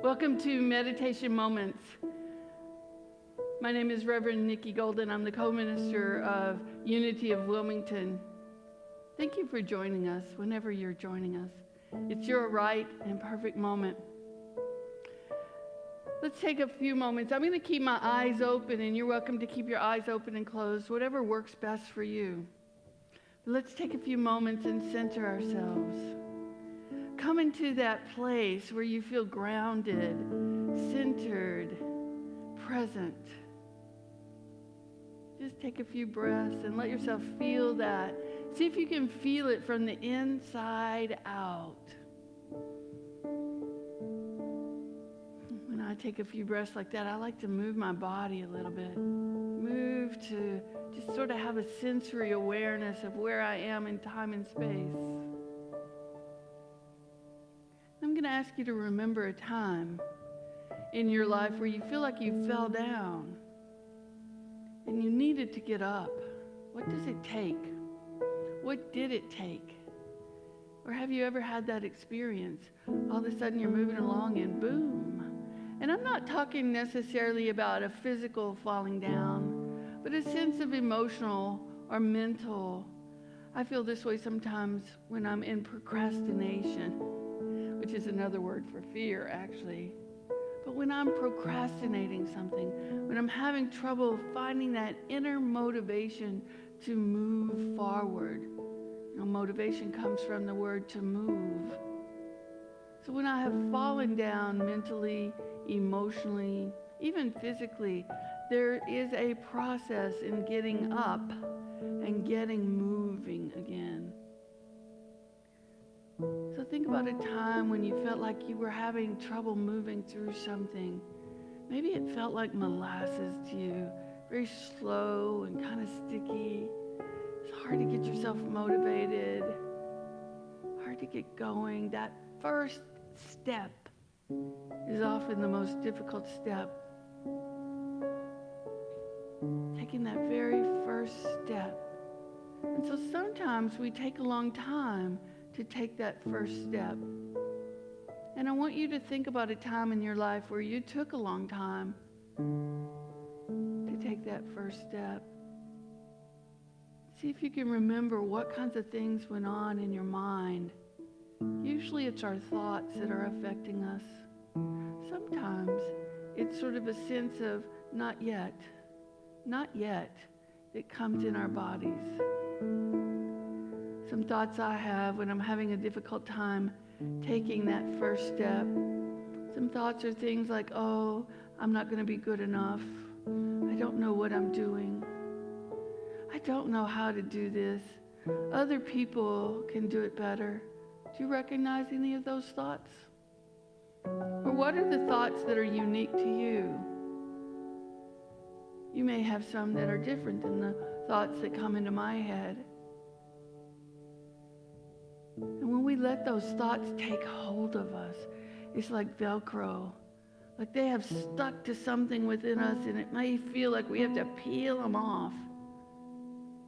Welcome to Meditation Moments. My name is Reverend Nickie Golden. I'm the co-minister of Unity of Wilmington. Thank you for joining us whenever you're joining us. It's your right and perfect moment. Let's take a few moments. I'm going to keep my eyes open, and you're welcome to keep your eyes open and closed, whatever works best for you. But let's take a few moments and center ourselves. Come into that place where you feel grounded, centered, present. Just take a few breaths and let yourself feel that. See if you can feel it from the inside out. When I take a few breaths like that, I like to move my body a little bit. Move to just sort of have a sensory awareness of where I am in time and space. I'm going to ask you to remember a time in your life where you feel like you fell down and you needed to get up. What does it take? What did it take? Or have you ever had that experience? All of a sudden you're moving along and boom. And I'm not talking necessarily about a physical falling down, but a sense of emotional or mental. I feel this way sometimes when I'm in procrastination, which is another word for fear, actually. But when I'm procrastinating something, when I'm having trouble finding that inner motivation to move forward. You know, motivation comes from the word to move. So when I have fallen down mentally, emotionally, even physically, there is a process in getting up and getting moving again. So think about a time when you felt like you were having trouble moving through something. Maybe it felt like molasses to you, very slow and kind of sticky. It's hard to get yourself motivated, hard to get going. That first step is often the most difficult step. Taking that very first step. And so sometimes we take a long time to take that first step. And I want you to think about a time in your life where you took a long time to take that first step. See if you can remember what kinds of things went on in your mind. Usually it's our thoughts that are affecting us. Sometimes it's sort of a sense of not yet that comes in our bodies. Some thoughts I have when I'm having a difficult time taking that first step. Some thoughts are things like, oh, I'm not going to be good enough. I don't know what I'm doing. I don't know how to do this. Other people can do it better. Do you recognize any of those thoughts? Or what are the thoughts that are unique to you? You may have some that are different than the thoughts that come into my head. And when we let those thoughts take hold of us, it's like Velcro. Like they have stuck to something within us, and it may feel like we have to peel them off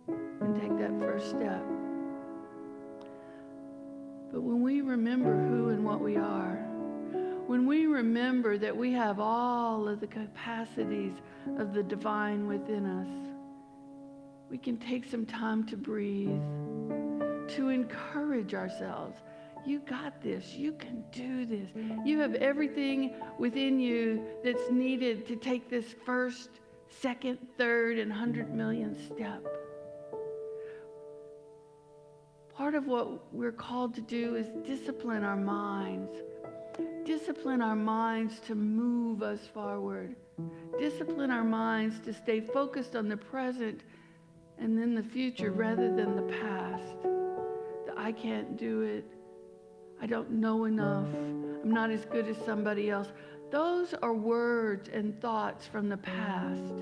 and take that first step. But when we remember who and what we are, when we remember that we have all of the capacities of the divine within us, we can take some time to breathe, to encourage ourselves. You got this. You can do this. You have everything within you that's needed to take this first, second, third, and 100 millionth step. Part of what we're called to do is discipline our minds. Discipline our minds to move us forward. Discipline our minds to stay focused on the present and then the future rather than the past. I can't do it. I don't know enough. I'm not as good as somebody else. Those are words and thoughts from the past.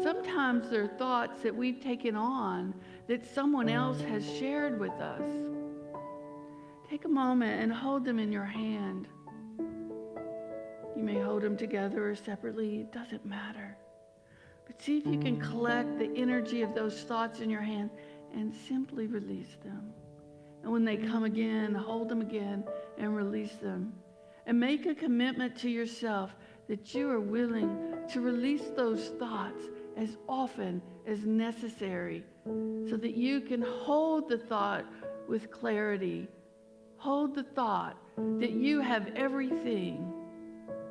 Sometimes they're thoughts that we've taken on that someone else has shared with us. Take a moment and hold them in your hand. You may hold them together or separately. It doesn't matter. But see if you can collect the energy of those thoughts in your hand and simply release them. And when they come again, hold them again and release them. and make a commitment to yourself that you are willing to release those thoughts as often as necessary so that you can hold the thought with clarity. Hold the thought that you have everything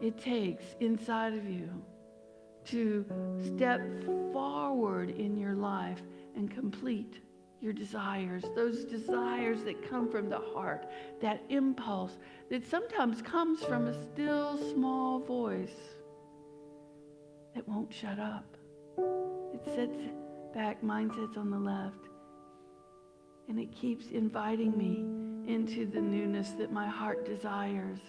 it takes inside of you to step forward in your life and complete your desires, those desires that come from the heart, that impulse that sometimes comes from a still small voice that won't shut up. It sits back, mine sits on the left, and it keeps inviting me into the newness that my heart desires.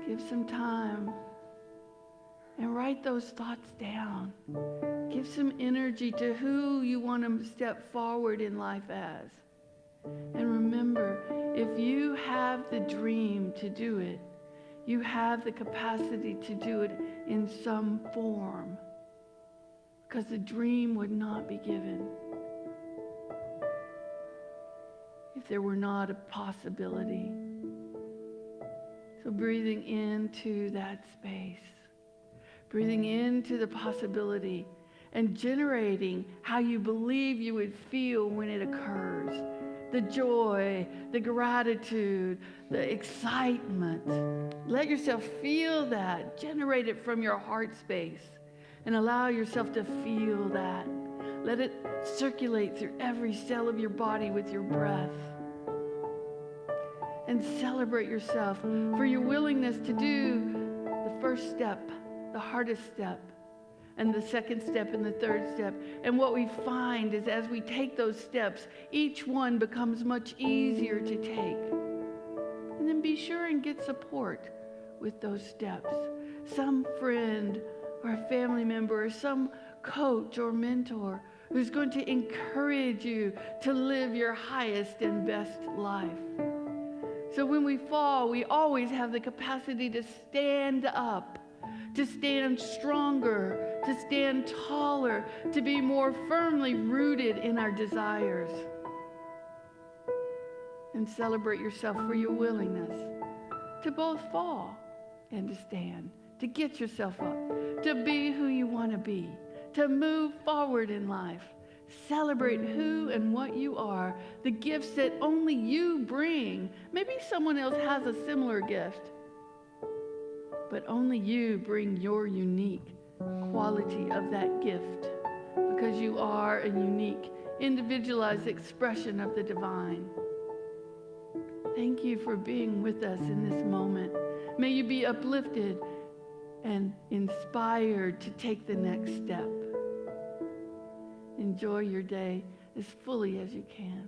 Give some time and write those thoughts down. Give some energy to who you want to step forward in life as. And remember, if you have the dream to do it, you have the capacity to do it in some form, because the dream would not be given if there were not a possibility. So breathing into that space, breathing into the possibility, and generating how you believe you would feel when it occurs. The joy, the gratitude, the excitement. Let yourself feel that. Generate it from your heart space and allow yourself to feel that. Let it circulate through every cell of your body with your breath. And celebrate yourself for your willingness to do the first step, the hardest step, and the second step and the third step. And what we find is as we take those steps, each one becomes much easier to take. And then be sure and get support with those steps. Some friend or a family member or some coach or mentor who's going to encourage you to live your highest and best life. So when we fall, we always have the capacity to stand up, to stand stronger, to stand taller, to be more firmly rooted in our desires. And celebrate yourself for your willingness to both fall and to stand, to get yourself up, to be who you want to be, to move forward in life. Celebrate who and what you are, the gifts that only you bring. Maybe someone else has a similar gift, but only you bring your unique quality of that gift because you are a unique, individualized expression of the divine. Thank you for being with us in this moment. May you be uplifted and inspired to take the next step. Enjoy your day as fully as you can.